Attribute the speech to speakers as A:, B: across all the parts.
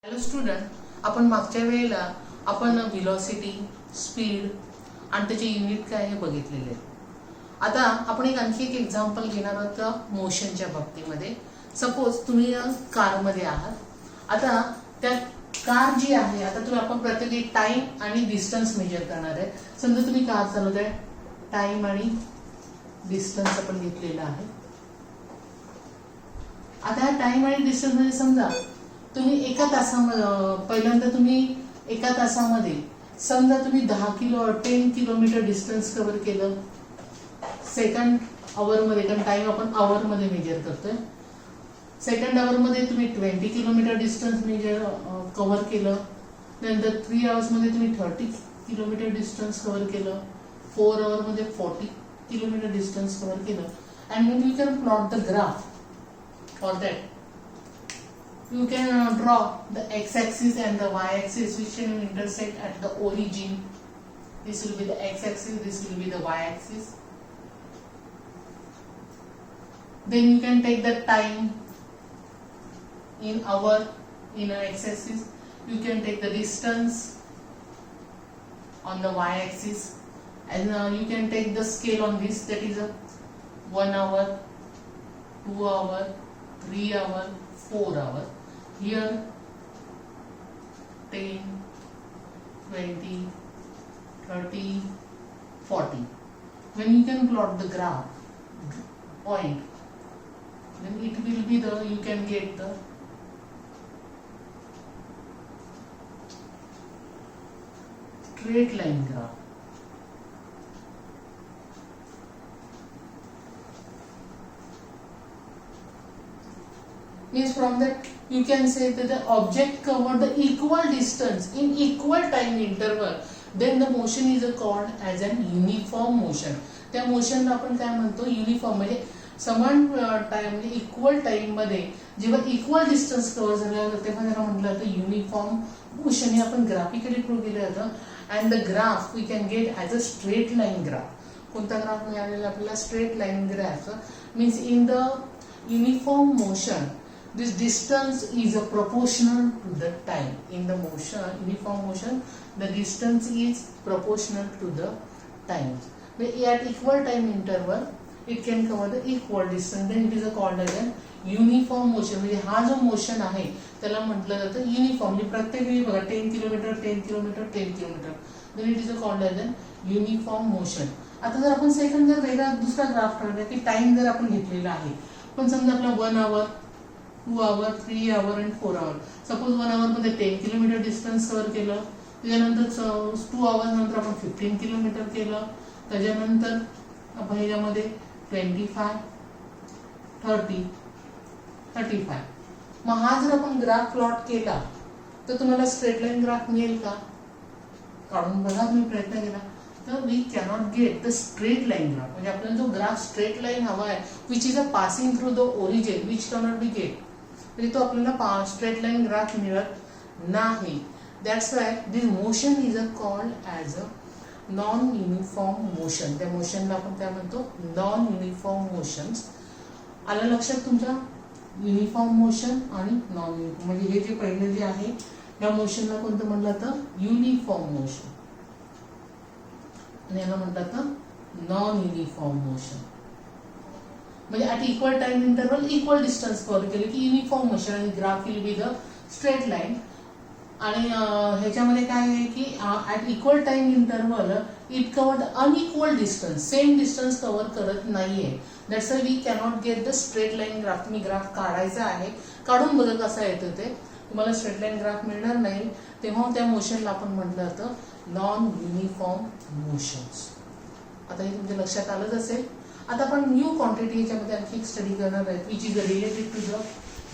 A: Hello student, आपण मागच्या वेळेला आपण व्हेलॉसिटी, स्पीड आणि त्याचे युनिट काय हे बघितलेले आहे. आता आपण आणखी एक एक्झाम्पल घेणार आहोत मोशनच्या बाबतीमध्ये. सपोज तुम्ही कारमध्ये आहात. आता त्या कार जी आहे, आता तुम्ही आपण प्रत्येक टाइम आणि डिस्टन्स मेजर करणार आहे. समजा तुम्ही कार चालवताय, टाइम आणि डिस्टन्स आपण घेतलेला आहे. आता टाइम आणि डिस्टन्स मध्ये समजा तुम्ही एका तासामध्ये पहिल्यांदा तुम्ही एका तासामध्ये समजा तुम्ही 10 किलोमीटर डिस्टन्स कव्हर केलं. सेकंड आवर मध्ये, कारण टाइम आपण आवर मध्ये मेजर करतोय. सेकंड आवर मध्ये तुम्ही 20 किलोमीटर डिस्टन्स मेजर कव्हर केलं. नंतर 3 आवर्स मध्ये तुम्ही 30 किलोमीटर डिस्टन्स कव्हर केलं. 4 आवर मध्ये 40 किलोमीटर डिस्टन्स कव्हर केलं. And Wien you can plot the graph for that, you can draw the x-axis and the y-axis which can intersect at the origin. This will be the x-axis, this will be the y-axis. Then you can take the time in hour in a x-axis. You can take the distance on the y-axis, and you can take the scale on this, that is a 1 hour, 2 hour, 3 hour, 4 hour. Here 10, 20, 30, 40. When you can plot the graph point, then it will be the, you can get the straight line graph. Means from that you can say that the object covered the equal distance in equal time interval, then the motion is called as an uniform motion. त्या मोशनला आपण काय म्हणतो, uniform, म्हणजे समान time म्हणजे equal time मध्ये जेव्हा इक्वल डिस्टन्स कव्हर झालं तेव्हा त्याला म्हटलं जातं युनिफॉर्म मोशन. हे आपण ग्राफिकली प्रूव्ह केलं जातं. And the graph we can get as a straight line graph. कोणता ग्राफ मिळालेला आपल्याला? Straight line graph. Means in the uniform motion this distance is proportional to the time. In the motion, uniform motion, the distance is proportional to the time. At equal time interval it can cover the equal distance, then it is called as a uniform motion. म्हणजे हा जो motion आहे त्याला म्हटलं जातं uniform. प्रत्येक वेळी बघा 10 kilometre 10 kilometre 10 kilometre, then it is called as a uniform motion. आता जर आपण सेकंड जर वेगळा दुसरा ग्राफ काढला की टाइम जर आपण घेतलेला आहे, पण समजा आपला 1 आवर, 2 आवर, 3 आवर आणि 4 आवर. सपोज 1 आवर मध्ये 10 किलोमीटर डिस्टन्स कव्हर केलं. त्याच्यानंतर 2 आवर्स नंतर आपण 15 किलोमीटर केलं. त्याच्यानंतर ह्याच्यामध्ये 25, 30, 35. मग हा जर आपण ग्राफ प्लॉट केला तर तुम्हाला स्ट्रेट लाईन ग्राफ मिळेल का? काढून बघा तुम्ही, प्रयत्न केला तर we cannot get the straight line graph. म्हणजे आपल्याला जो ग्राफ स्ट्रेट लाईन हवा आहे which is a passing through the origin which cannot be get, म्हणजे तो आपल्याला स्ट्रेट लाईन ग्राफ मिळत नाही. That's why this motion is called as a non uniform motion. त्या मोशनला आपण काय म्हणतो? Non uniform motions. आलं लक्षात तुमच्या? युनिफॉर्म मोशन आणि नॉन युनिफॉर्म, म्हणजे हे जे पहिलं जे आहे या मोशनला कोणतं म्हटलं तर युनिफॉर्म मोशन, आणि याला म्हटलं तर नॉन युनिफॉर्म मोशन. म्हणजे at equal time interval equal distance cover केले की युनिफॉर्म मोशन, आणि graph will be the straight line. आणि ह्याच्यामध्ये काय आहे की at equal time interval it cover the unequal distance, same distance cover करत नाहीये. That's why we cannot get the straight line graph. तुम्ही ग्राफ काढायचा आहे, काढून बघा कसा येतं ते. तुम्हाला स्ट्रेट लाईन ग्राफ मिळणार नाही, तेव्हा त्या मोशनला आपण म्हटलं जातं नॉन युनिफॉर्म मोशन्स. आता हे तुमच्या लक्षात आलंच असेल. आता आपण न्यू क्वांटिटी याच्यामध्ये आणखी एक स्टडी करणार आहेत which is related to the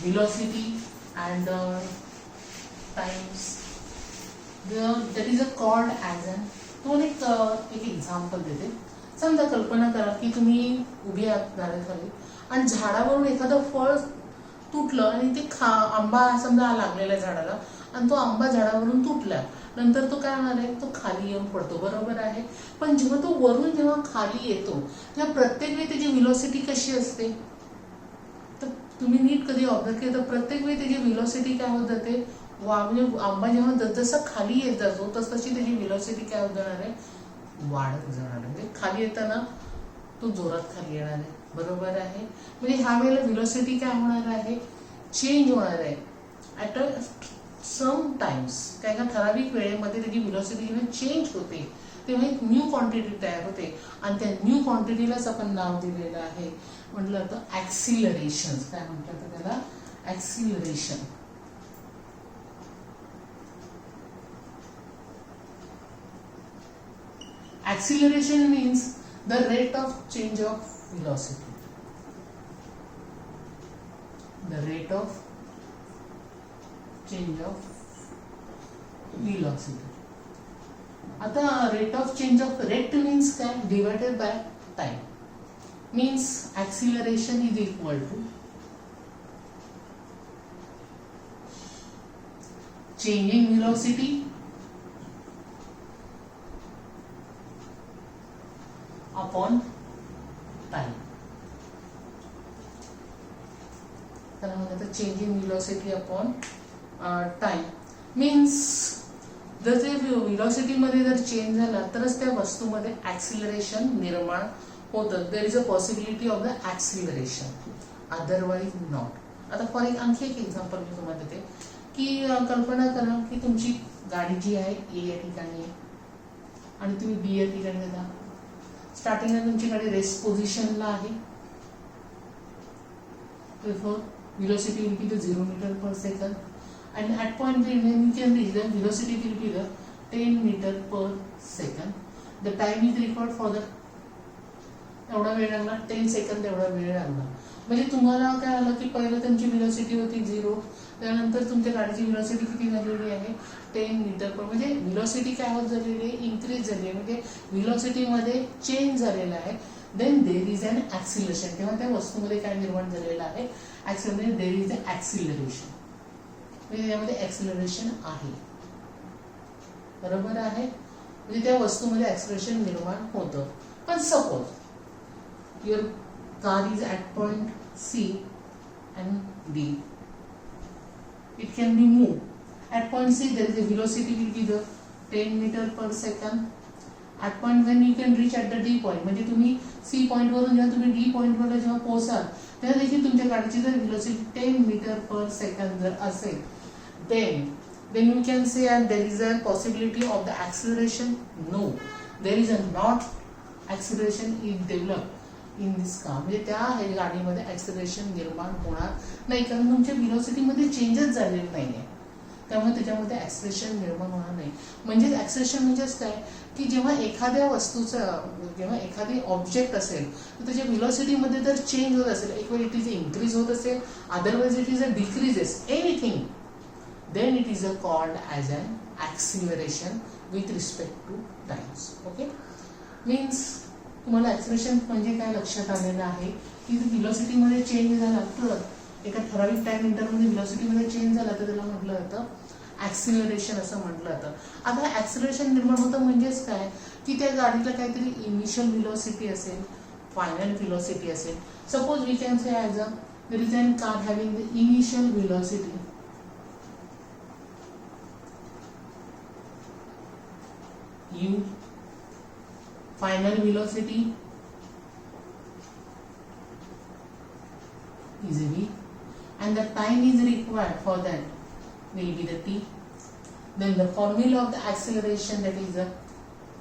A: velocity and times. That is called as an. तुम्हाला एक एक्झाम्पल देते. समजा कल्पना करा की तुम्ही उभी आहात झाडाखाली आणि झाडावरून एखादं फळ तुटलं आणि ते आंबा समजा लागलेला आहे झाडाला, आणि तो आंबा झाडावरून तुटला. नंतर तो काय होणार आहे? तो खाली येऊन पडतो, बरोबर आहे. पण जेव्हा तो वरून जेव्हा खाली येतो तेव्हा प्रत्येक वेळी त्याची व्हेलॉसिटी कशी असते? तर तुम्ही नीट कधी ऑब्झर्व केलं तर प्रत्येक वेळी त्याची व्हेलॉसिटी काय होत जाते? म्हणजे आंबा जेव्हा जसं खाली येत जातो तशी त्याची व्हेलॉसिटी काय होत जाणार आहे, वाढत जाणार आहे. म्हणजे खाली येताना तो जोरात खाली येणार आहे. बरोबर आहे. म्हणजे ह्या वेळेला व्हेलॉसिटी काय होणार आहे, चेंज होणार आहे ॲट अ सम टाइम्स. काय का ठराविक वेळेमध्ये त्याची व्हेलॉसिटी जेव्हा चेंज होते तेव्हा एक न्यू क्वांटिटी तयार होते आणि त्या न्यू क्वांटिटीलाच आपण नाव दिलेलं आहे, म्हटलं जातं ऍक्सिलरेशन. काय म्हणतात त्याला, acceleration. Acceleration means the rate of change of velocity. The rate of change of velocity. आता rate of change of rate means काय, divided by time. Means acceleration is equal to change in velocity upon time. त्याला म्हणतात change in velocity upon time. Means जर ते velocity मध्ये जर change झाला तरच त्या वस्तूमध्ये ऍक्सिलरेशन निर्माण होतं. There is a possibility of the acceleration, otherwise not. आता फॉर आणखी एक एक्झाम्पल मी तुम्हाला देते की कल्पना करा की तुमची गाडी जी आहे ए या ठिकाणी आहे आणि तुम्ही बी या ठिकाणी जाता. स्टार्टिंगला तुमची गाडी रेस्ट पोझिशनला आहे. velocity will be the 0 meter per second and at point B when you can reach the velocity will be the 10 meter per second. The time is required for the एवढा वेळ लागला 10 सेकंद एवढा वेळ लागला. म्हणजे तुम्हाला काय आलं की पहिलं त्यांची व्हेलॉसिटी होती 0, त्यानंतर तुमच्या गाडीची व्हेलॉसिटी किती झालेली आहे 10 मीटर पर. म्हणजे व्हेलॉसिटी काय होत झालेली आहे, इन्क्रीज झाली आहे. म्हणजे व्हेलॉसिटी मध्ये चेंज झालेला आहे. Then there is an acceleration. तेव्हा त्या वस्तूमध्ये काय निर्माण झालेलं आहे, acceleration. There is a acceleration, म्हणजे त्यामध्ये ऍक्सिलरेशन आहे. बरोबर आहे. म्हणजे त्या वस्तूमध्ये ऍक्सिलरेशन निर्माण होतं. पण suppose your car is at point C and D. It can be moved. At point C there is a velocity will be the 10 meter per second. At point when you can reach at the D point, म्हणजे तुम्ही C point वरून जेव्हा तुम्ही D point वर जेव्हा पोहोचाल तेव्हा देखील तुमच्या गाडीची जर velocity 10 meter per second जर असेल, then you can say and there is a possibility of the acceleration. No, there is a not acceleration is developed in this car. म्हणजे त्या गाडीमध्ये ऍक्सिलरेशन निर्माण होणार नाही, कारण तुमच्या व्हेलॉसिटी मध्ये चेंजेस झालेले नाहीये, त्यामुळे त्याच्यामध्ये ऍक्सिलरेशन निर्माण होणार नाही. म्हणजे ऍक्सिलरेशन म्हणजेच काय की जेव्हा एखाद्या वस्तूचं, जेव्हा एखादी ऑब्जेक्ट असेल तर त्याच्या व्हेलॉसिटी मध्ये जर चेंज होत असेल, एक वेळ इट इज इन्क्रीज होत असेल, otherwise it is a decreases anything, then it is a called as an acceleration with respect to times. Okay. Means तुम्हाला ऍक्सिलरेशन म्हणजे काय लक्षात आलेलं आहे की व्हेलॉसिटी मध्ये चेंज झाला तर एका ठराविक टाइम इंटरमध्ये व्हेलॉसिटी मध्ये चेंज झाला तर त्याला म्हटलं जातं ऍक्सिलरेशन असं म्हटलं जातं. आता ऍक्सिलरेशन निर्माण होतं म्हणजेच काय की त्या गाडीला काहीतरी इनिशियल व्हेलॉसिटी असेल, फायनल व्हेलॉसिटी असेल. Suppose we can say as a there is an car having the initial velocity u, final velocity is v, and the time is required for that will be the t. Then the formula of the acceleration, that is a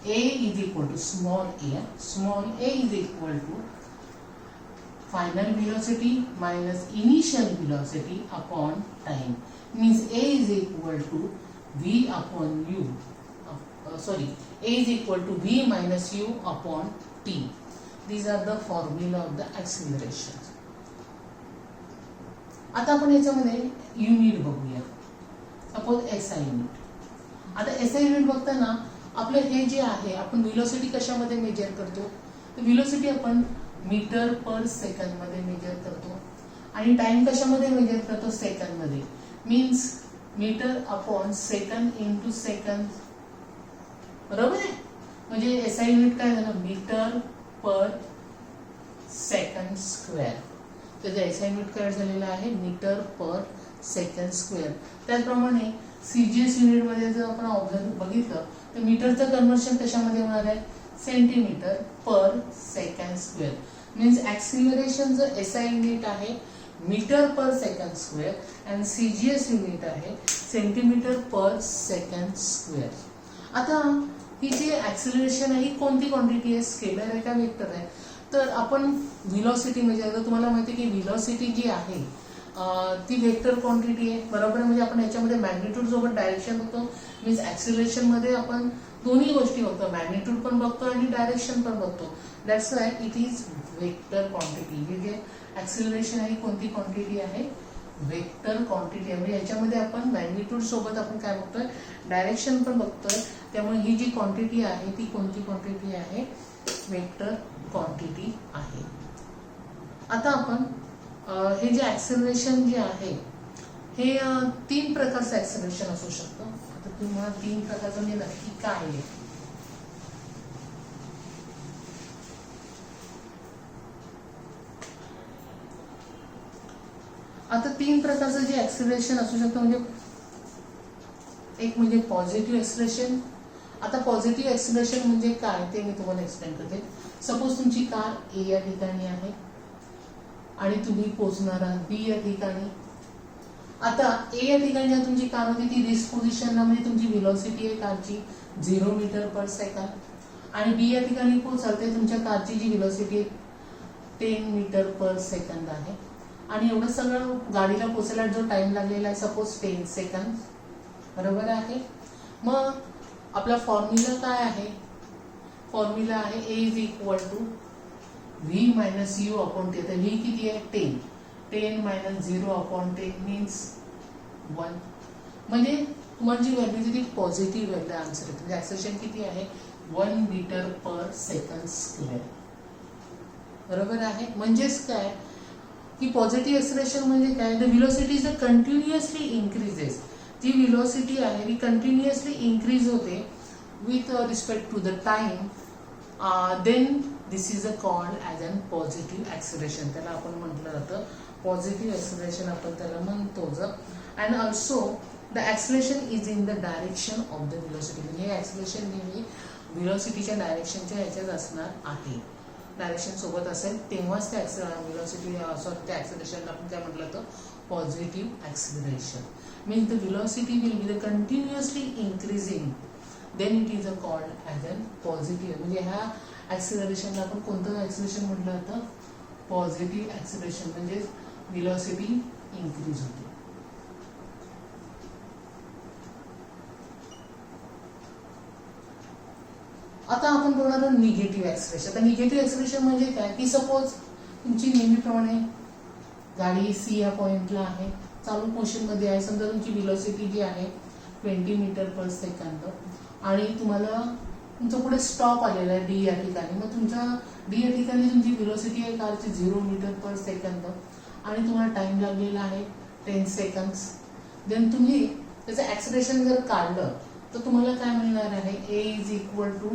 A: is equal to small a. Small a is equal to final velocity minus initial velocity upon time. Means a is equal to v upon u. A is equal to v minus u upon t. These are the formula of the acceleration. आता आपण याच्यामध्ये unit बघूया. Suppose SI unit. आता SI unit बघताना आपलं हे जे आहे, आपण व्हेलॉसिटी कशामध्ये मेजर करतो, तर व्हेलॉसिटी आपण मीटर पर सेकंद मध्ये मेजर करतो आणि टाइम कशामध्ये मेजर करतो, सेकंद मध्ये. Means metre upon second into second. बरोबर आहे. म्हणजे एसआय युनिट काय झालं, मीटर पर सेकंड स्क्वेअर. त्याचं एसआय युनिट काय झालेलं आहे, मीटर पर सेकंड स्क्वेअर. त्याचप्रमाणे सीजीएस युनिटमध्ये जर आपण ऑब्झर्व बघितलं तर मीटरचं कन्व्हर्शन कशामध्ये होणार आहे, centimetre per second square. Means ऍक्सिलरेशनचं एसआय युनिट आहे metre per second square and CGS unit आहे सेंटीमीटर पर सेकंड स्क्वेअर. आता ही जी ऍक्सिलरेशन आहे ही कोणती क्वांटिटी आहे, स्केलर आहे का वेक्टर आहे. तर आपण व्हिलॉसिटी म्हणजे आता तुम्हाला माहिती आहे की व्हिलॉसिटी जी आहे ती वेक्टर क्वांटिटी आहे बरोबर. म्हणजे आपण याच्यामध्ये मॅग्निट्यूड सोबत डायरेक्शन बघतो. मीन्स ऍक्सिलरेशन मध्ये आपण दोन्ही गोष्टी बघतो, मॅग्निट्यूड पण बघतो आणि डायरेक्शन पण बघतो. That's why it is vector quantity. हे जे ऍक्सिलरेशन आहे कोणती क्वांटिटी आहे, वेक्टर क्वांटिटी आहे. म्हणजे याच्यामध्ये आपण मॅग्निट्यूड सोबत आपण काय बघतोय, डायरेक्शन पण बघतोय. त्यामुळे ही जी क्वांटिटी आहे ती कोणती क्वांटिटी आहे, वेक्टर क्वांटिटी आहे. आता आपण हे जे ऍक्सिलरेशन जे आहे हे 3 प्रकारचं ऍक्सिलरेशन असू शकतं. आता तुम्हाला 3 प्रकारचं म्हणजे नक्की काय आहे. आता 3 प्रकारचं जे ऍक्सिलरेशन असू शकतं म्हणजे एक म्हणजे पॉझिटिव्ह ऍक्सिलरेशन. आता पॉझिटिव्ह ऍक्सिलरेशन म्हणजे काय ते मी तुम्हाला एक्सप्लेन करते. सपोज तुमची कार ए या ठिकाणी आहे आणि तुम्ही पोहोचणार आहात बी या ठिकाणी. आता ए या ठिकाणी जेव्हा तुमची कार होती ती दिस पोझिशनला म्हणजे तुमची व्हेलॉसिटी आहे कारची 0 मीटर पर सेकंड आणि बी या ठिकाणी पोहोचाल ते तुमच्या कारची जी व्हेलॉसिटी आहे 10 मीटर पर सेकंड आहे. आणि एवढं सगळं गाडीला पोहोचायला जो टाइम लागलेला आहे सपोज 10 सेकंड बरोबर आहे. मग आपला फॉर्म्युला काय आहे, फॉर्म्युला आहे A is equal to V minus U upon T. तर व्ही किती आहे 10, 10 मायनस 0 अपॉन 10 मीन्स 1. म्हणजे तुम्हाला जी व्हॅल्यू ती पॉझिटिव्ह व्हॅल्यू आन्सर येते. म्हणजे ऍक्सिलरेशन किती आहे 1 मीटर पर सेकंड स्क्वेअर बरोबर आहे. म्हणजेच काय की पॉझिटिव्ह ऍक्सिलरेशन म्हणजे काय, the velocity is continuously increases. जी व्हेलॉसिटी आहे ती कंटिन्युअसली इन्क्रीज होते with respect to the time. Then this is called as an positive acceleration. त्याला आपण म्हटलं जातं पॉझिटिव्ह ऍक्सिलरेशन आपण त्याला म्हणतोच. And also the acceleration is in the direction of the velocity. म्हणजे हे ऍक्सिलरेशन नेहमी व्हेलॉसिटीच्या डायरेक्शनच्या ह्याच्यात असणार आहे. डायरेक्शन सोबत असेल तेव्हाच त्या व्हेलॉसिटी सॉरी त्या ऍक्सिलरेशनला आपण काय म्हटलं तर positive acceleration. Means the velocity will be the continuously increasing then it is called as an positive. म्हणजे ह्या ऍक्सिलरेशनला आपण कोणतं ऍक्सिलरेशन म्हटलं जातं, पॉझिटिव्ह ऍक्सिलरेशन. म्हणजे व्हेलॉसिटी इन्क्रीज होते. आता आपण बोलणार आहोत निगेटिव्ह ऍक्सिलरेशन. आता निगेटिव्ह ऍक्सिलरेशन म्हणजे काय की सपोज तुमची नेहमीप्रमाणे गाडी सी या पॉइंटला आहे, चालू मोशन मध्ये आहे. समजा तुमची व्हेलॉसिटी जी आहे 20 मीटर पर सेकंद आणि तुम्हाला तुमचा पुढे स्टॉप आलेला आहे डी या ठिकाणी. मग तुमच्या डी या ठिकाणी तुमची व्हेलॉसिटी आहे कारची 0 मीटर पर सेकंद आणि तुम्हाला टाइम लागलेला आहे 10 सेकंड्स. देन तुम्ही त्याचं ऍक्सिलरेशन जर काढलं तर तुम्हाला काय मिळणार आहे, A is equal to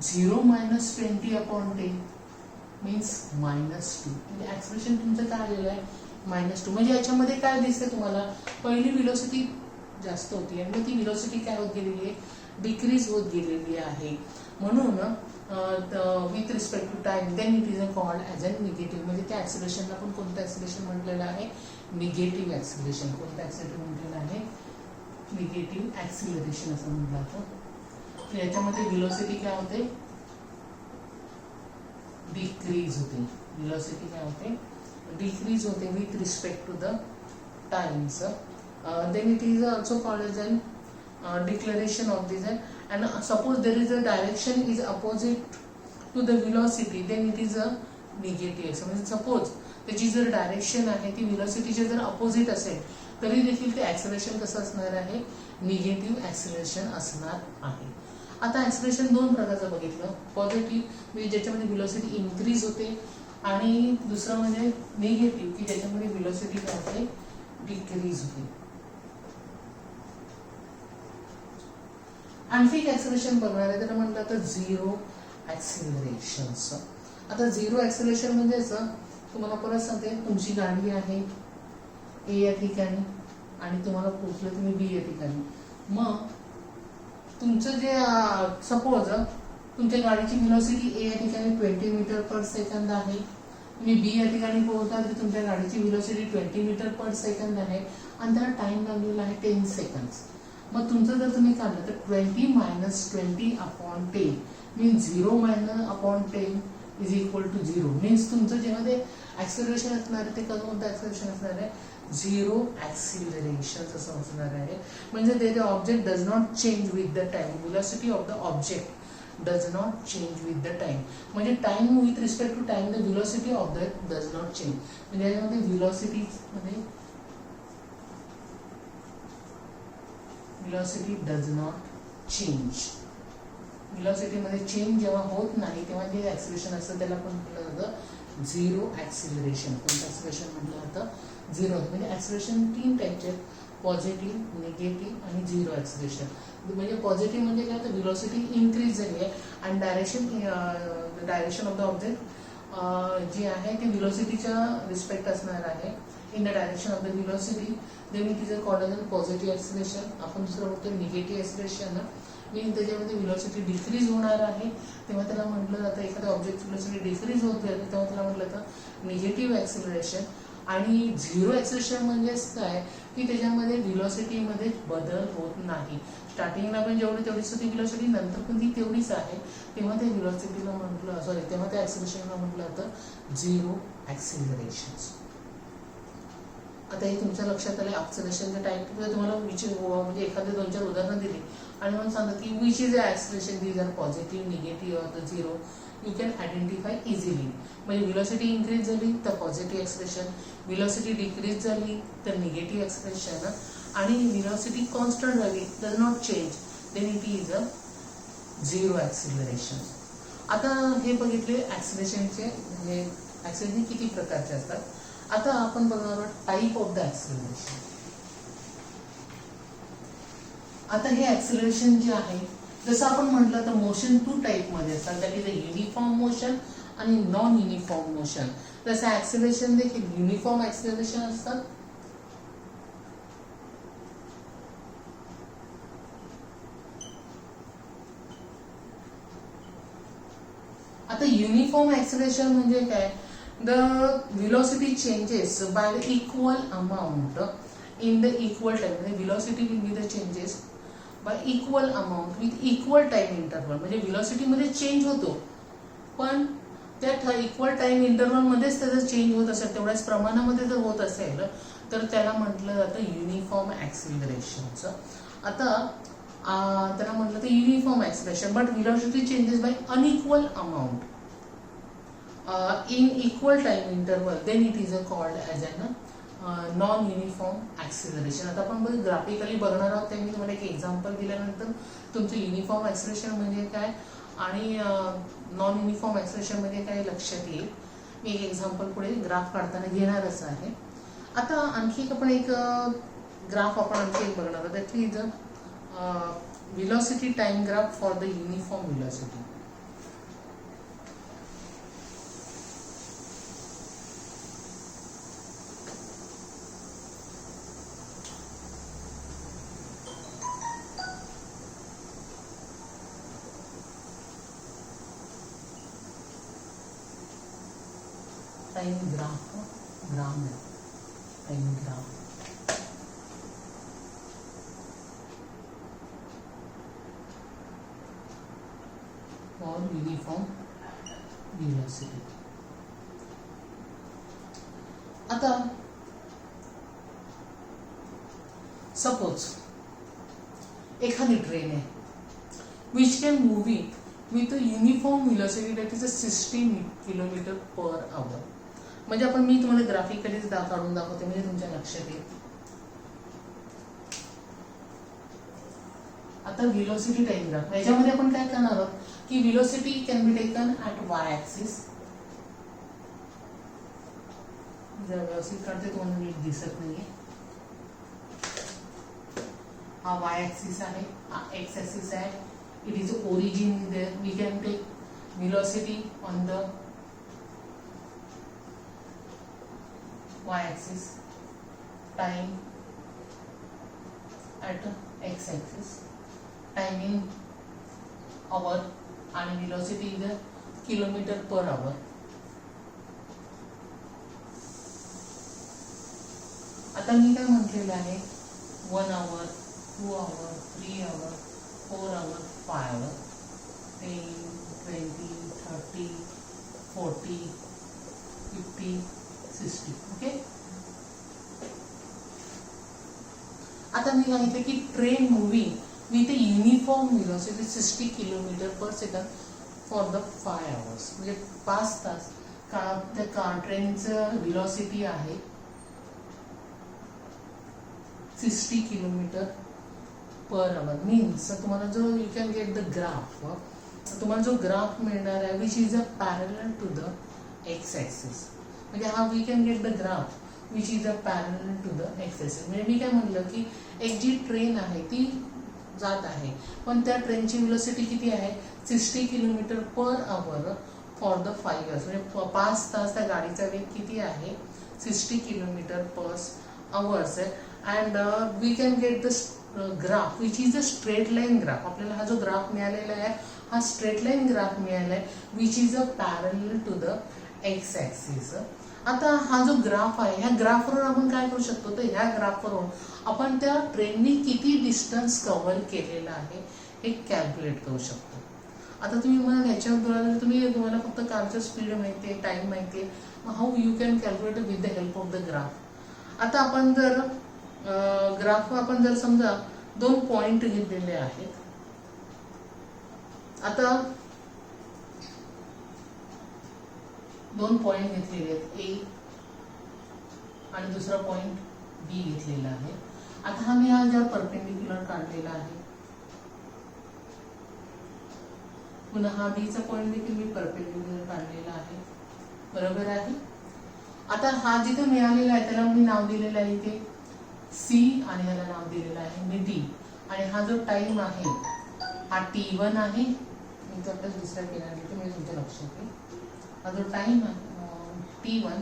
A: 0 minus 20 upon 10 means -2. म्हणजे ऍक्सिलरेशन तुमचं काय आलेलं आहे -2. म्हणजे याच्यामध्ये काय दिसतं तुम्हाला, पहिली व्हेलॉसिटी जास्त होती आणि मग ती व्हेलॉसिटी काय होत गेलेली आहे, डिक्रीज होत गेलेली आहे. म्हणून with respect to time then it is called as a negative. म्हणजे त्या ऍक्सिलरेशनला आपण कोणतं ऍक्सिलरेशन म्हटलेलं आहे, निगेटिव्ह ऍक्सिलरेशन. कोणतं ऍक्सिलरेशन म्हटलेलं आहे, निगेटिव्ह ऍक्सिलरेशन असं म्हटलं जातं. तर याच्यामध्ये व्हेलॉसिटी काय होते, डिक्रीज होते. व्हेलॉसिटी काय होते, डिक्रीज होते with respect to the times. Then it is also called as an declaration of this. And suppose there is a direction is opposite to the velocity then it is a negative. म्हणजे suppose त्याची जर direction आहे ती व्हेलॉसिटीच्या जर opposite असेल तरी देखील ते ऍक्सिलरेशन कसं असणार आहे, निगेटिव्ह ऍक्सिलरेशन असणार आहे. आता ऍक्सिलरेशन 2 प्रकारचं बघितलं, पॉझिटिव्ह म्हणजे ज्याच्यामध्ये व्हेलॉसिटी इन्क्रीज होते आणि दुसरं म्हणजे निगेटिव्ह की ज्याच्यामध्ये व्हेलॉसिटी काय होते, डिक्रीज होते. आणखी एक ऍक्सिलरेशन बघणार आहे, त्याला म्हटलं तर झिरो ऍक्सिलरेशन. आता झिरो ऍक्सिलरेशन म्हणजे तुम्हाला परत सांगते, तुमची गाडी आहे ए या ठिकाणी आणि तुम्हाला पोहोचलं तुम्ही बी या ठिकाणी. मग तुमचं जे सपोज तुमच्या गाडीची व्हेलॉसिटी ए या ठिकाणी 20 मीटर पर सेकंद आहे, तुम्ही बी या ठिकाणी पोहोचता तर तुमच्या गाडीची व्हेलॉसिटी 20 मीटर पर सेकंद आहे आणि त्याला टाइम लागलेला आहे 10 सेकंड्स. मग तुमचं जर तुम्ही काढलं तर 20 minus 20 upon 10 means 0 minus upon 10 is equal to 0. Means तुमचं जेव्हा ते ऍक्सिलरेशन असणार आहे ते कोणतं ऍक्सिलरेशन असणार आहे, झिरो ऍक्सिलरेशन असं असणार आहे. म्हणजे ते object does not change with the time. Velocity of the object does not change with the time. म्हणजे time with respect to time the velocity of the does not change. म्हणजे याच्यामध्ये velocity does not change. Velocity मध्ये change जेव्हा होत नाही तेव्हा जे acceleration असतं त्याला पण म्हटलं जातं झिरो ऍक्सिलरेशन. कोणतं ऍक्सिलरेशन म्हटलं जातं, झिरो. म्हणजे ऍक्सिलरेशन 3 टाईपचे आहेत, पॉझिटिव्ह, निगेटिव्ह आणि झिरो ऍक्सिलरेशन. म्हणजे पॉझिटिव्ह म्हणजे काय तर व्हेलॉसिटी इन्क्रीज झाली आहे आणि डायरेक्शन ऑफ द ऑब्जेक्ट जी आहे ती व्हेलॉसिटीच्या रिस्पेक्ट असणार आहे. In the direction of the velocity then it is a called as positive acceleration. आपण दुसरं बोलतो निगेटिव्ह ऍक्सिलरेशन. मीन त्याच्यामध्ये व्हेलॉसिटी डिक्रीज होणार आहे तेव्हा त्याला म्हटलं जातं, एखाद्या ऑब्जेक्ट व्हेलॉसिटी डिक्रीज होत जाते तेव्हा त्याला म्हटलं जातं निगेटिव्ह ऍक्सिलरेशन. आणि झिरो ऍक्सिलरेशन म्हणजेच काय की त्याच्यामध्ये व्हेलॉसिटीमध्ये बदल होत नाही. स्टार्टिंगला पण जेवढी तेवढीच होती व्हेलॉसिटी, नंतर पण ती तेवढीच आहे, तेव्हा त्या व्हेलॉसिटीला म्हटलं तेव्हा त्या ऍक्सिलरेशनला म्हटलं जातं झिरो ऍक्सिलरेशन. आता हे तुमच्या लक्षात आलं ऍक्सिलरेशनच्या टाईप. तुम्हाला म्हणजे एखादे 2-4 उदाहरणं दिली आणि मला सांगतात की which is acceleration, these are positive, negative or the zero, you can identify easily. म्हणजे व्हेलॉसिटी इन्क्रीज झाली तर पॉझिटिव्ह ऍक्सिलरेशन, व्हेलॉसिटी डिक्रीज झाली तर निगेटिव्ह ऍक्सिलरेशन, आणि व्हेलॉसिटी कॉन्स्टंट राहिली does not change then it is a zero acceleration. आता हे बघितले ऍक्सिलरेशनचे, म्हणजे ऍक्सिलरेशन किती प्रकारचे असतात. आता आपण बघणार आहोत टाईप ऑफ द ऍक्सिलरेशन. आता हे ऍक्सिलरेशन जे आहे जसं आपण म्हटलं तर मोशन 2 टाईप मध्ये असतात, that is a uniform motion आणि नॉन युनिफॉर्म मोशन. तसं ऍक्सिलरेशन देखील युनिफॉर्म ऍक्सिलरेशन असतात आता युनिफॉर्म ऍक्सिलरेशन म्हणजे काय, the velocity changes by the equal amount in the equal time. म्हणजे velocity will be the changes by equal amount with equal time interval. म्हणजे व्हेलॉसिटीमध्ये change होतो पण त्या इक्वल टाइम इंटरवल मध्येच त्याचा चेंज होत असेल, तेवढ्याच प्रमाणामध्ये जर होत असेल तर त्याला म्हटलं जातं युनिफॉर्म ऍक्सिलरेशनचं. आता त्याला म्हटलं तर uniform acceleration but velocity changes bye unequal amount in equal time interval then it is called as an non uniform acceleration. आता आपण ग्राफिकली बघणार आहोत. त्यांनी तुम्हाला एक एक्झाम्पल दिल्यानंतर तुमचं युनिफॉर्म ऍक्सिलरेशन म्हणजे काय आणि नॉन युनिफॉर्म ऍक्सिलरेशन म्हणजे काय लक्षात येईल. मी एक एक्झाम्पल पुढे ग्राफ काढताना घेणारच आहे. आता आणखी आपण एक ग्राफ आपण आणखी एक बघणार आहोत, that is velocity time graph for the uniform velocity. Time graph time graph for uniform velocity. आता सपोज एखादी ट्रेन आहे which can move with a uniform velocity that is a 60 kilometre per आवर. म्हणजे आपण मी तुम्हाला ग्राफिकली काढून दाखवते म्हणजे तुमच्या लक्षात येईल. आता व्हेलॉसिटी टाइम ग्राफ याच्यामध्ये आपण काय करणार आहोत की velocity can be taken at Y axis. जर व्यवस्थित काढते तुम्हाला नीट दिसत नाहीये. हा वाय ऍक्सिस आहे, हा एक्स ऍक्सिस आहे. It is origin there. We can take velocity on the y axis, time at X axis, time in hour आणि velocity is kilometre per hour. आता मी काय म्हटलेलं आहे, 1 आवर, 2 आवर, 3 आवर, 4 आवर, 5 आवर, 10, 20, 30, 40, 50, 60. ओके. आता मी सांगितलं की train moving with a uniform velocity 60 kilometre per second for the 5 hours. म्हणजे 5 तास त्या ट्रेनचं व्हेलॉसिटी आहे 60 किलोमीटर पर आवर. मीन्स तुम्हाला जो you can get the graph, तुम्हाला जो ग्राफ मिळणार आहे which is a parallel to the X axis. म्हणजे हा we can get the graph which is a parallel to the X axis. म्हणजे मी काय म्हणलं की एक जी ट्रेन आहे ती जात आहे, पण त्या ट्रेनची व्हेलॉसिटी किती आहे, 60 kilometre per hour for the 5 years. म्हणजे 5 तास त्या गाडीचा वेग किती आहे, 60 किलोमीटर पर आवर्स आहे. And we can get the graph which is a straight line graph. आपल्याला हा जो ग्राफ मिळालेला आहे हा स्ट्रेट लाईन ग्राफ मिळाला आहे which is a parallel to the X axis. आता हा जो ग्राफ आहे ह्या ग्राफवरून आपण काय करू शकतो, तर ह्या ग्राफवरून आपण त्या ट्रेननी किती डिस्टन्स कव्हर केलेलं आहे हे कॅल्क्युलेट करू शकतो. आता तुम्ही मला ह्याच्यावर तुम्हाला फक्त कारचं स्पीड माहिती आहे, टाइम माहिती आहे, how you can calculate with the help of the graph. आता आपण जर ग्राफ आपण जर समजा 2 पॉइंट घेतलेले आहेत, आता 2 पॉइंट घेतलेले आहेत, ए आणि दुसरा पॉइंट बी घेतलेला आहे. आता हा मी हा ज्या परपेंडिक्युलर काढलेला आहे, पुन्हा हा बीचा पॉइंट देखील मी परपेंडिक्युलर काढलेला आहे, बरोबर आहे. आता हा जिथे मिळालेला आहे त्याला मी नाव दिलेलं आहे इथे सी आणि ह्याला नाव दिलेलं आहे मी डी. आणि हा जो टाइम आहे हा T1 आहे. मी तर दुसऱ्या केल्यानंतर तुम्ही तुमच्या लक्षात येईल. हा जो टाइम आहे T1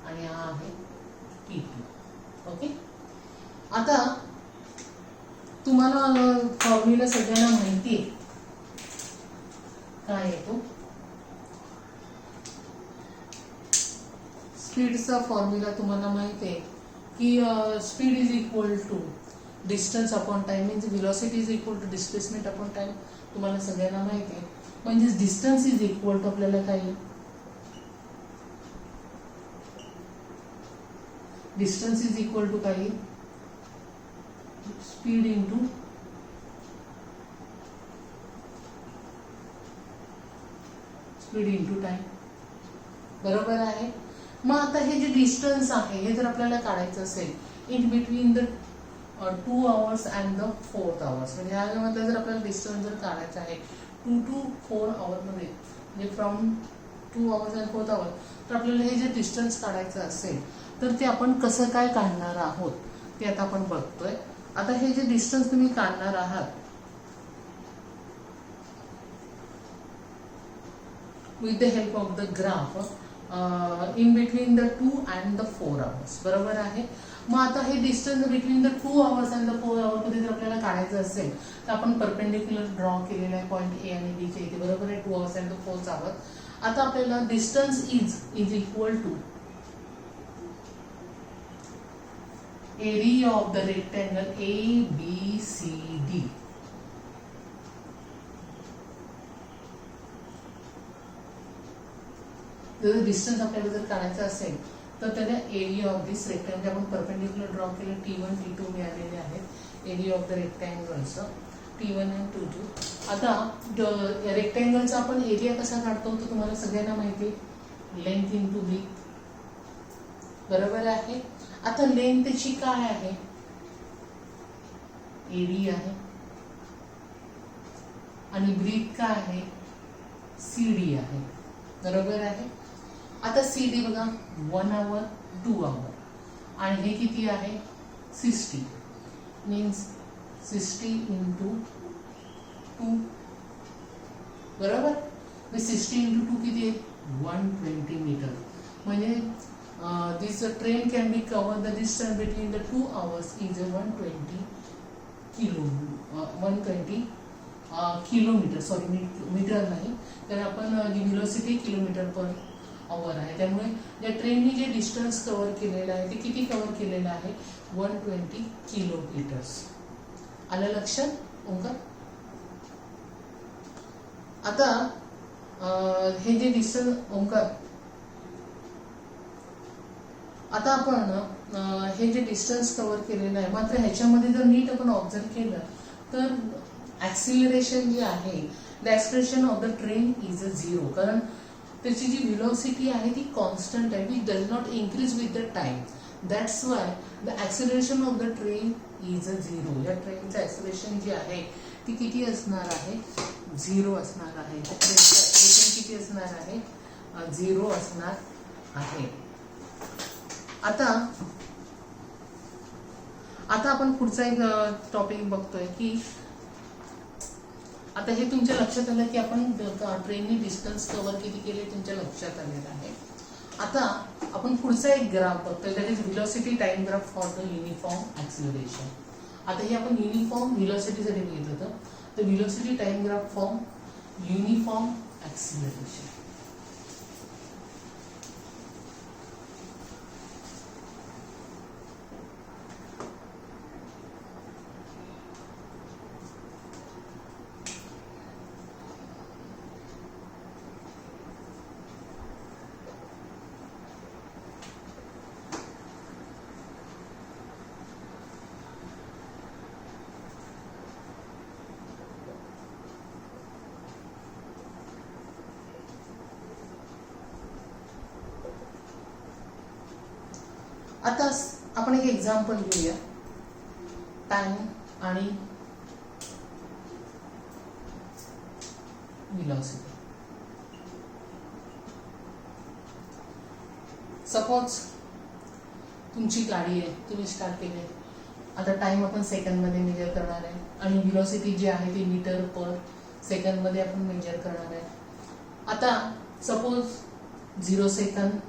A: आणि हा आहे T2. ओके. आता तुम्हाला फॉर्म्युला सगळ्यांना माहिती आहे काय येतो, स्पीडचा फॉर्म्युला तुम्हाला माहिती आहे की speed is equal to distance upon time. Means velocity is equal to displacement upon time. तुम्हाला सगळ्यांना माहिती आहे. म्हणजे डिस्टन्स इज इक्वल टू आपल्याला काय, डिस्टन्स इज इक्वल टू काय, स्पीड इंटू टाइम, बरोबर आहे. मग आता हे जे डिस्टन्स आहे हे जर आपल्याला काढायचं असेल in between the 2 hours and the 4th hours, म्हणजे ह्यामध्ये जर आपल्याला डिस्टन्स जर काढायचं आहे 2 to 4 आवरमध्ये, म्हणजे फ्रॉम 2 आवर्स अँड 4th आवर, तर आपल्याला हे जे डिस्टन्स काढायचं असेल तर ते आपण कसं काय काढणार आहोत ते आता आपण बघतोय. आता हे जे डिस्टन्स तुम्ही काढणार आहात with the help of the graph in between the 2 and the 4 hours, बरोबर आहे. मग आता हे distance between the 2 hours and the 4 आवर मध्ये जर आपल्याला काढायचं असेल तर आपण परपेंडिक्युलर ड्रॉ केलेला आहे पॉईंट ए आणि बी च्या इथे, बरोबर आहे, 2 hours and the 4th hour. आता आपल्याला distance is equal to area of the rectangle ABCD. जर डिस्टन्स आपल्याला जर काढायचं असेल तर त्याला एरिया ऑफ दिस रेक्टँगल, आपण परपेंडिक्युलर ड्रॉ केले T1 T2 मिळालेले आहेत. एरिया ऑफ द रेक्टँगलचं T1 आणि T2. आता रेक्टँगलचा आपण एरिया कसा काढतो तर तुम्हाला सगळ्यांना माहिती आहे, लेंथ इंटू ब्रीथ, बरोबर आहे. आता लेंथ त्याची काय आहे, एडी आहे, आणि ब्रीथ काय आहे, CD आहे, बरोबर आहे. आता CD बघा 1 आवर 2 आवर आणि हे किती आहे 60, मीन्स 60 into 2, बरोबर. 60 into 2 किती आहे 120 मीटर. म्हणजे this train can be covered the distance between the 2 hours is 120 kilometre, sorry metre नाही, तर आपण व्हेलोसिटी किलोमीटर पर आवर आहे. त्यामुळे या ट्रेनने जे डिस्टन्स कव्हर केलेलं आहे ते किती कव्हर केलेलं आहे? 120 किलोमीटर्स. आलं लक्षात ओंकार? आता हे जे डिस्टन्स ओंकार, आता आपण हे जे डिस्टन्स कव्हर केलेलं आहे, मात्र ह्याच्यामध्ये जर नीट आपण ऑब्झर्व केलं तर ऍक्सिलरेशन जे आहे, the acceleration of the train is a 0, कारण त्याची जी व्हेलोसिटी आहे ती कॉन्स्टंट आहे, which does not increase with the time. That's why the acceleration of the train is a 0. या ट्रेनचं ऍक्सिलरेशन जे आहे ती किती असणार आहे? 0 असणार आहे. ट्रेनचं ऍक्सिलरेशन किती असणार आहे? 0 असणार आहे. आता आपण पुढचा एक टॉपिक बघतोय की आता हे तुमच्या लक्षात आलं की आपण ट्रेनने डिस्टन्स कव्हर किती केले तुमच्या लक्षात आलेलं आहे. आता आपण पुढचा एक ग्राफ बघतोय, that is velocity time graph for the uniform acceleration. आता हे आपण युनिफॉर्म व्हेलोसिटीसाठी बघितलं होतं, तर velocity time graph for uniform acceleration. आता आपण एक एक्झाम्पल घेऊया, टाइम आणि व्हेलोसिटी. सपोज तुमची गाडी आहे, तुम्ही स्टार्ट केली, आता टाइम आपण सेकंड मध्ये मेजर करणार आहे आणि व्हेलोसिटी जी आहे ती मीटर पर सेकंड मध्ये आपण मेजर करणार आहे. आता सपोज 0 सेकंद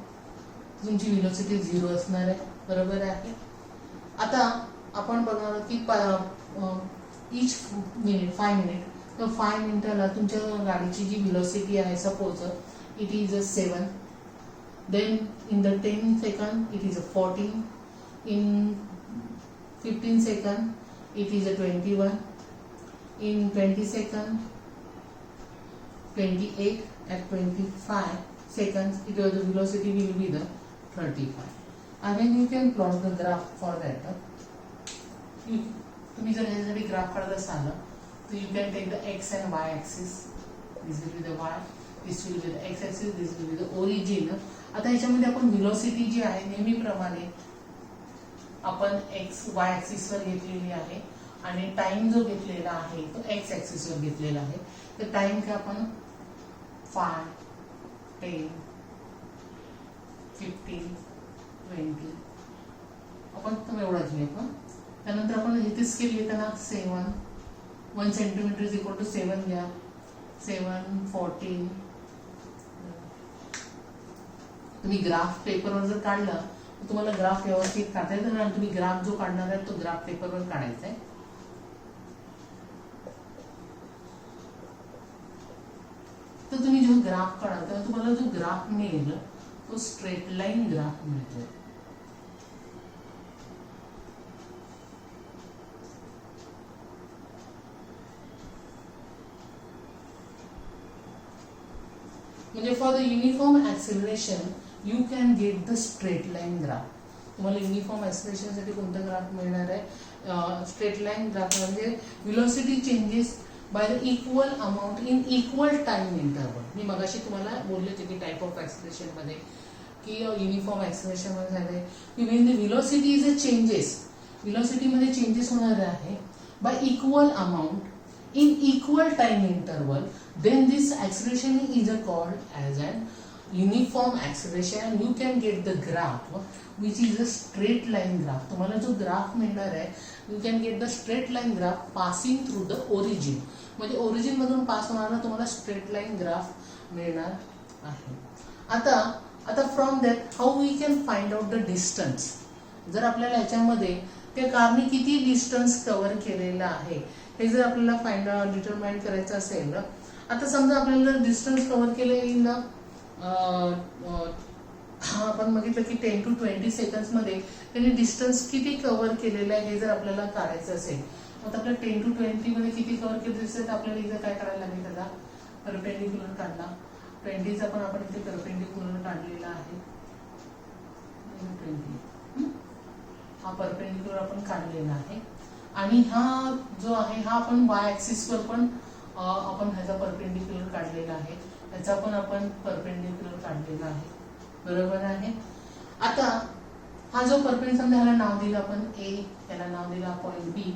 A: तुमची व्हेलोसिटी 0 असणार आहे, बरोबर आहे. आता आपण बघणार की ईच मिनिट 5 मिनिट, तर 5 मिनिटाला तुमच्या गाडीची जी व्हेलोसिटी आहे, suppose it is 7, then in the 10 second it is 14, in 15 second it is 21, in 20 second 28, at 25 seconds it was the velocity will be the 35. And then you can plot the graph for that. तुम्ही जर ह्यासाठी graph काढत असाल तर you can take the x and y axis. This will be the y, this will be the x axis, this will be the origin. आता ह्याच्यामध्ये आपण velocity जी आहे नेहमीप्रमाणे आपण x y axis वर घेतलेली आहे आणि टाइम जो घेतलेला आहे तो x axis वर घेतलेला आहे. तर टाइम का आपण 5, 10, 15, 20 आपण तर एवढाच घेऊ. त्यानंतर आपण इथे स्केल घेताना 1 सेंटीमीटर इज इक्वल टू 7 घ्या, 7, 14. तुम्ही ग्राफ पेपरवर जर काढला तर तुम्हाला ग्राफ व्यवस्थित काढता येतं, कारण तुम्ही ग्राफ जो काढणार आहे तो ग्राफ पेपरवर काढायचा आहे. तर तुम्ही जो ग्राफ काढाल तर तुम्हाला जो ग्राफ मिळेल तो स्ट्रेट लाईन ग्राफ मिळतो. म्हणजे for the uniform acceleration you can get the straight line graph. तुम्हाला युनिफॉर्म ऍक्सिलरेशन साठी कोणता ग्राफ मिळणार आहे? Straight line graph. म्हणजे velocity changes by the equal amount in equal time interval. मी मगाशी तुम्हाला बोलले होते की टाइप ऑफ ऍक्सिलरेशन मध्ये की युनिफॉर्म ऍक्सिलरेशन मध्ये झाले की when the velocity is a changes, velocity मध्ये चेंजेस होणार आहे by equal amount in equal time interval, then this acceleration is called as an uniform acceleration, and you can get the graph which is a straight line graph. तुम्हाला जो graph मिळणार आहे you can get the straight line graph passing through the origin. म्हणजे origin मधून pass होणारा तुम्हाला straight line graph मिळणार आहे. आता from that how we can find out the distance. जर आपल्याला याच्यामध्ये त्या कारने किती डिस्टन्स कव्हर केलेलं आहे हे जर आपल्याला डिटरमाइन करायचं असेल, आता समजा आपल्याला डिस्टन्स कव्हर केलं इन आपण बघितलं की 10 to 20 सेकंड्स मध्ये त्यांनी डिस्टन्स किती कव्हर केलेलं आहे हे जर आपल्याला काढायचं असेल, मग आपल्याला 10 to 20 मध्ये किती कव्हर केलं दिसत, आपल्याला इथं काय करायला लागेल, त्याचा परपेंडिक्युलर काढला. 20चा पण आपण इथे परपेंडिक्युलर काढलेला आहे. 20 हा परपेंडिक्युलर आपण काढलेला आहे आणि हा जो आहे हा आपण वाय ऍक्सिस वर पण आपण ह्याचा परपेंडिक्युलर काढलेला आहे, ह्याचा पण आपण परपेंडिक्युलर काढलेला आहे. बरोबर आहे. आता हा जो परपेंडिक्युलर ह्याला नाव दिलं आपण ए, याला नाव दिलं पॉइंट बी,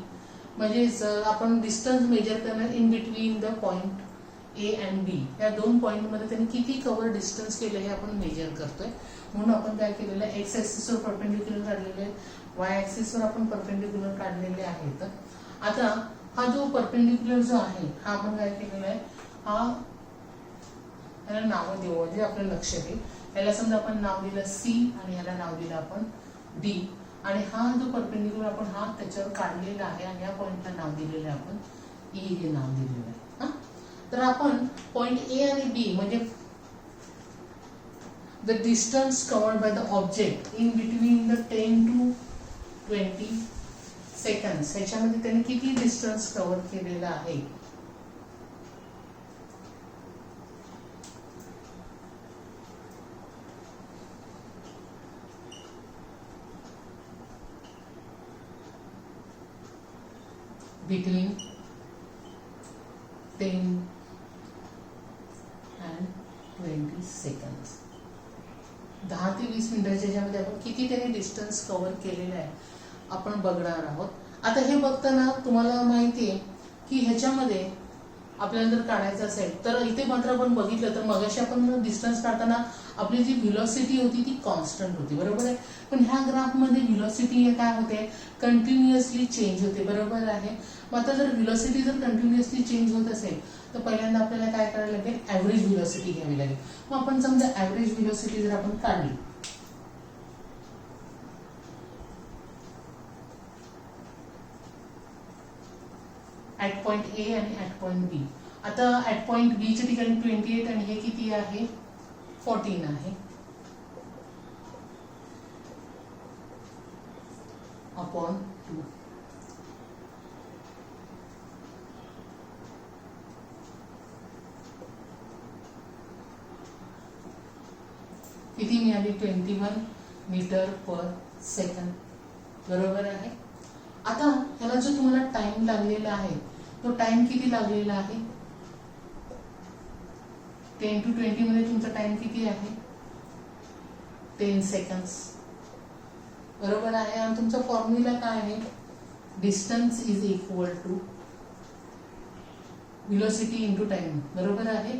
A: म्हणजे आपण डिस्टन्स मेजर करणार in between the point A and B. या दोन पॉइंट मध्ये त्यांनी किती कव्हर डिस्टन्स केलं हे आपण मेजर करतोय. म्हणून आपण काय केलेलं आहे, एक्स ऍक्सिस वर परपेंडिक्युलर काढलेले, वाय ऍक्सिस वर आपण परपेंडिक्युलर काढलेले आहेत. आता हा जो परपेंडिक्युलर जो आहे हा आपण काय केलेला आहे, हा याला नाव देऊ म्हणजे आपलं लक्ष येईल. याला समजा आपण नाव दिलं सी आणि याला नाव दिलं आपण डी, आणि हा जो परपेंडिक्युलर आपण हा त्याच्यावर काढलेला आहे आणि या पॉइंटला नाव दिलेलं आहे आपण ई हे नाव दिलेलं आहे. तर आपण पॉइंट ए आणि बी म्हणजे the distance covered by the object in between the 10 to 20 seconds ह्याच्यामध्ये त्यांनी किती डिस्टन्स कव्हर केलेला आहे between 10 and 20 seconds. 10 ते 20 मिनिटाच्या ह्याच्यामध्ये आपण किती त्याने डिस्टन्स कव्हर केलेलं आहे आपण बघणार आहोत. आता हे बघताना तुम्हाला माहिती आहे की ह्याच्यामध्ये आपल्याला जर काढायचं असेल तर इथे मात्र आपण बघितलं तर मगाशी आपण डिस्टन्स काढताना आपली जी व्हेलॉसिटी होती ती कॉन्स्टंट होती, बरोबर आहे. पण ह्या ग्राफमध्ये व्हेलॉसिटी काय होते, कंटिन्युअसली चेंज होते, बरोबर आहे. मग आता जर व्हेलॉसिटी जर कंटिन्युअसली चेंज होत असेल तर पहिल्यांदा आपल्याला काय करायला लागेल, ऍव्हरेज व्हेलॉसिटी घ्यावी लागेल. मग आपण समजा ऍव्हरेज व्हेलॉसिटी जर आपण काढली ऍट पॉइंट ए आणि ऍट पॉइंट बी. आता ऍट पॉइंट बी च्या ठिकाणी 28 आणि हे किती आहे 14 आहे अपॉन 2. किती मिळाली 21 मीटर पर सेकंड, बरोबर आहे. आता ह्याला जो तुम्हाला टाइम लागलेला आहे तो टाइम किती लागलेला आहे, 10 to 20 मध्ये तुमचा टाइम किती आहे 10 सेकंड्स, बरोबर आहे. आणि तुमचा फॉर्म्युला काय आहे, distance is equal to velocity into time, बरोबर आहे.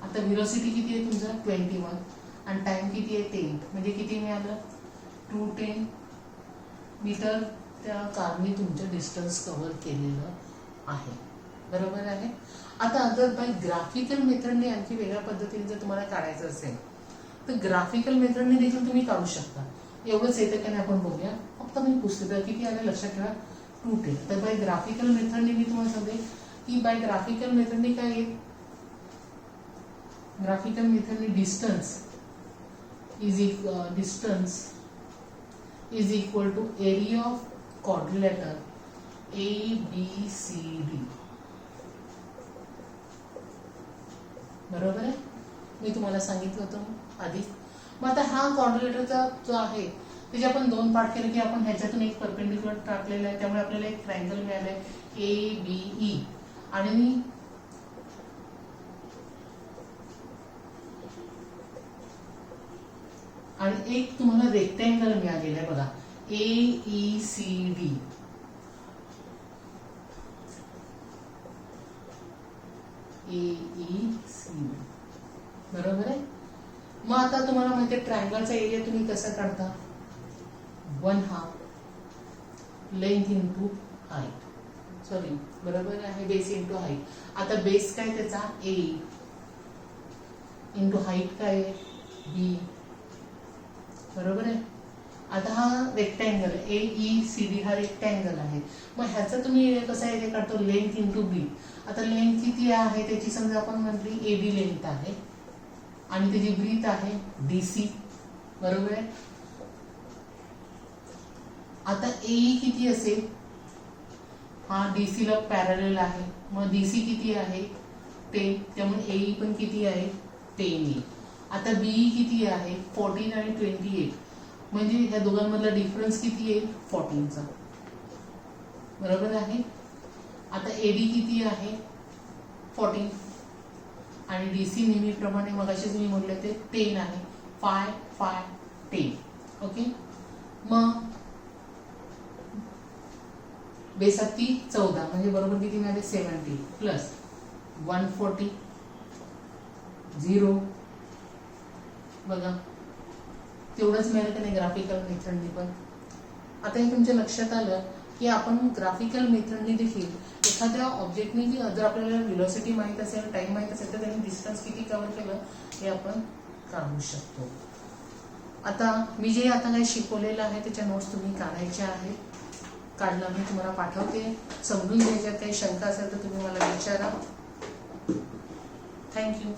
A: आता व्हेलॉसिटी किती आहे तुमचा 21 आणि टाइम किती आहे 10, म्हणजे किती मिळालं 210 मीटर त्या कारने तुमचं डिस्टन्स कव्हर केलेलं आहे, बरोबर आहे. आता जर बाय ग्राफिकल मेथडने आणखी वेगळ्या पद्धतीने जर तुम्हाला काढायचं असेल तर ग्राफिकल मेथडने देखील तुम्ही काढू शकता. एवढंच येतं का नाही आपण बघूया. फक्त मी पुस्तक किती आलं लक्षात ठेवा 210. तर बाय ग्राफिकल मेथडने मी तुम्हाला सांगते की बाय ग्राफिकल मेथडने काय येईल, ग्राफिकल मेथडने distance is equal to area of quadrilateral ABCD, बरोबर आहे. मी तुम्हाला सांगितलं होतं आधी. मग आता हा क्वाड्रिलेटरचा जो आहे त्याचे आपण दोन पार्ट केले की आपण ह्याच्यातून एक परपेंडिक्युलर टाकलेला आहे, त्यामुळे आपल्याला एक ट्रायंगल मिळालंय ABE आणि एक तुम्हाला रेक्टँगल मिळालेलं आहे बघा AECD. AECD, बरोबर आहे. मग आता तुम्हाला माहिती आहे ट्रायंगलचा एरिया तुम्ही कसा काढता, 1/2 लेंथ इंटू हाईट, सॉरी बरोबर आहे बेस इंटू हाईट. आता बेस काय त्याचा A इंटू हाईट काय B बरोबर आहे. आता हा रेक्टँगल AECD हा रेक्टँगल आहे. मग ह्याचा तुम्ही कसा एरिया काढतो, लेंथ इंटू ब्रीथ. आता लेंथ किती आहे त्याची समजा आपण म्हटली AB लेंथ आहे आणि त्याची ब्रीथ आहे DC, बरोबर आहे. आता AE किती असेल, हा DC ला पॅरलल आहे, मग DC किती आहे 10, त्यामुळे AE पण किती आहे 10. आता BE किती आहे 14 आणि 28, म्हणजे ह्या दोघांमधला डिफरन्स किती येईल 14चा, बरोबर आहे. आता AD किती आहे 14 आणि DC नेहमीप्रमाणे मगाशीच मी म्हटलं ते 10 आहे, 5 5 10. ओके. मग बेसाती 14 म्हणजे बरोबर किती मिळाले 70 प्लस 140 0, बघा तेवढंच मिळालं की नाही ग्राफिकल मेथडनी पण. आता हे तुमच्या लक्षात आलं की आपण ग्राफिकल मेथडनी देखील एखाद्या ऑब्जेक्टनी जर आपल्याला व्हेलॉसिटी माहित असेल, टाइम माहित असेल, तर त्यांनी डिस्टन्स किती कव्हर केलं हे आपण काढू शकतो. आता मी जे आता काही शिकवलेलं आहे त्याच्या नोट्स तुम्ही काढायच्या आहेत. काढलं मी तुम्हाला पाठवते. समजून घ्यायच्यात काही शंका असेल तर तुम्ही मला विचारा. थँक्यू.